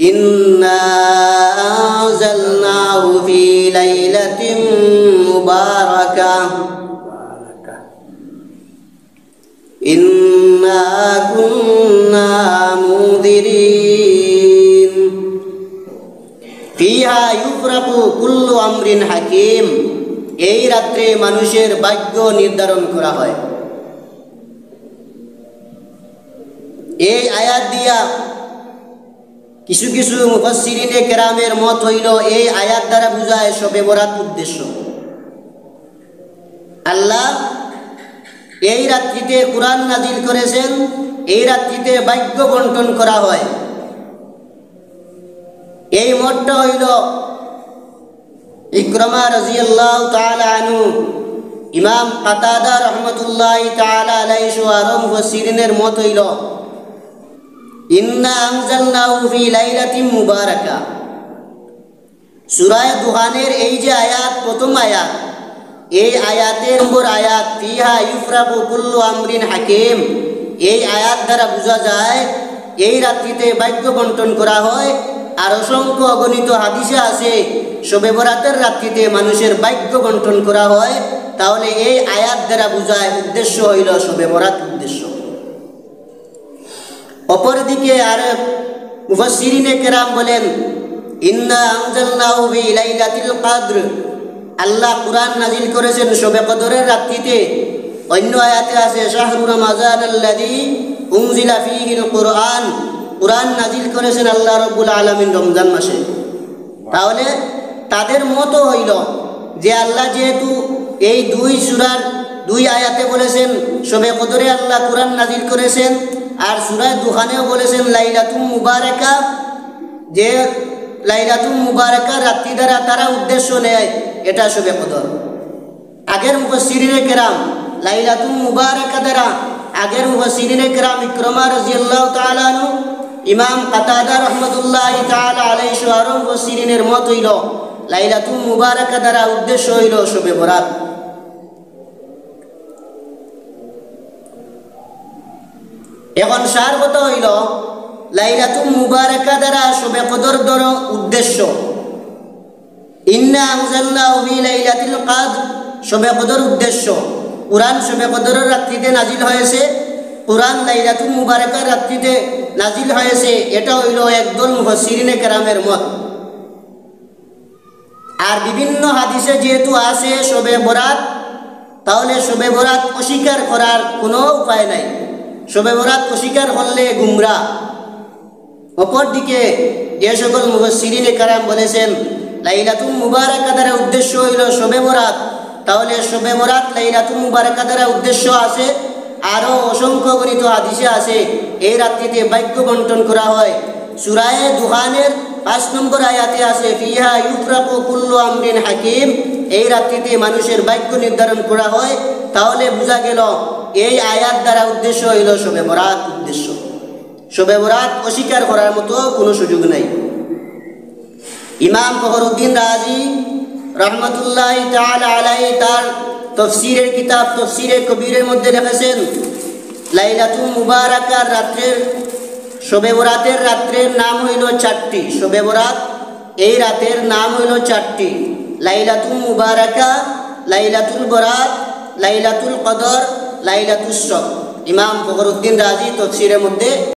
ইন্না আনজালনাহু ফি লাইলাতিন মুবারাকাহ ইন্না কুন্না মুনদিরিন ফিহা ইউফরাকু কুল্লু আমরিন হাকিম। এই রাত্রে মানুষের ভাগ্য নির্ধারণ করা হয়। এই আয়াত দিয়া কিছু কিছু মুফাসসিরিনে কেরামের মত হইল এই আয়াত দ্বারা বুঝায় শবে বরাত উদ্দেশ্য। আল্লাহ এই রাত্রিতে কুরআন নাজিল করেছেন, এই রাত্রিতে ভাগ্য বন্টন করা হয়। এই মতটা হইল ইকরামা রাদিয়াল্লাহু তাআলা আনহু, ইমাম কাতাদা রাহমাতুল্লাহি তাআলা আলাইহি সহ আরো মুফাসসিরিনের মত হইল ইন্না আনজালনাহু ফি লাইলাতিন মুবারাকা। সূরা দুহানের এই যে আয়াত, প্রথম আয়াত, এই আয়াতের নম্বর আয়াত ফিহা ইউফরাকু কুল্লু আমরিন হাকিম। এই আয়াত দ্বারা বোঝা যায় এই রাত্রিতে ভাগ্য বন্টন করা হয়। আর অসংখ্য অগণিত হাদিসে আছে শবে বরাতের রাত্রিতে মানুষের ভাগ্য বন্টন করা হয়। তাহলে এই আয়াত দ্বারা বোঝায় উদ্দেশ্য হইল শবে বরাত উদ্দেশ্য। অপরদিকে আর মুফাসসিরিনে কেরাম বলেন ইন্না আনজালনাহু ফি লাইলাতিল কদর। আল্লাহ কুরআন নাজিল করেছেন শবে কদরের রাত্রিতে। অন্য আয়াতে আছে শাহরু রমাজানাল্লাযী উনজিলা ফীহিল কুরআন। কুরআন নাজিল করেছেন আল্লাহ রাব্বুল আলামিন রমজান মাসে। তাহলে তাদের মত হইল যে আল্লাহ যেহেতু এই দুই সূরার দুই আয়াতে বলেছেন শবে কদরে আল্লাহ কুরআন নাজিল করেছেন, আর সূরা দুখানেও বলেছেন লাইলাতুল মুবারাকা, যে লাইলাতুল মুবারাকা রাত্রি দ্বারা তারা উদ্দেশ্য নেয় এটা শবে কদর। আগের মুফাসসিরিনে কেরাম লাইলাতুল মুবারাকা দ্বারা, আগের মুফাসসিরিনে কেরাম ইকরামা রাদিয়াল্লাহু তাআলা আনহু, ইমাম কাতাদা রাহমাতুল্লাহি তাআলা আলাইহি সহ আরো মুফাসসিরিনের মত হইল লাইলাতুল মুবারাকা দ্বারা উদ্দেশ্য হইল শবে বরাত। এখন সার কথা হইল লাইলাতুল মুবারাকা দ্বারা শবে কদর দ্বারা উদ্দেশ্য। ইন্না আনজালনাহু ফি লাইলাতিল কদর শবে কদর উদ্দেশ্য। কুরআন শবে কদরের রাত্রিতে নাজিল হয়েছে, কুরআন লাইলাতুল মুবারাকার রাত্রিতে নাজিল হয়েছে। এটা হইল একদল মুফাসসিরিনে কেরামের মত। আর বিভিন্ন হাদিসে যেহেতু আছে শবে বরাত, তাহলে শবে বরাত অস্বীকার করার কোনো উপায় নাই। শবে বরাত অস্বীকার করলে গুমরাহ। অপরদিকে যে সকল মুফাসসিরিনে কেরাম বলেছেন লাইলাতুল মুবারাকা দ্বারা উদ্দেশ্য হইল শবে বরাত, তাহলে শবে বরাত লাইলাতুল মুবারাকা দ্বারা উদ্দেশ্য আছে। আরও অসংখ্য গণিত হাদিসে আছে এই রাত্রিতে ভাগ্য বন্টন করা হয়। সূরা দুহানের 5 নম্বর আয়াতে আছে ফিহা ইউফরাকু কুল্লু আমরিন হাকিম। এই রাত্রিতে মানুষের ভাগ্য নির্ধারণ করা হয়। তাহলে বোঝা গেল এই আয়াত দ্বারা উদ্দেশ্য হইল শবে বরাত উদ্দেশ্য। শবে বরাত অস্বীকার করার মতো কোনো সুযোগ নাই। ইমাম ফখরুদ্দিন রাজি রহমতুল্লাহি তাআলা আলাইহি তার তফসিরের কিতাব তফসিরে কবিরের মধ্যে লিখেছেন লাইলাতুল মুবারাকার রাত্রের শবে বরাতের রাত্রের নাম হইল 4টি। শবে বরাত এই রাতের নাম হইল 4টি, লাইলাতুল মুবারাকা, লাইলাতুল বরাত, লাইলাতুল কদর, লাইলাতুস শব। ইমাম ফখরুদ্দিন রাজি তফসিরের মধ্যে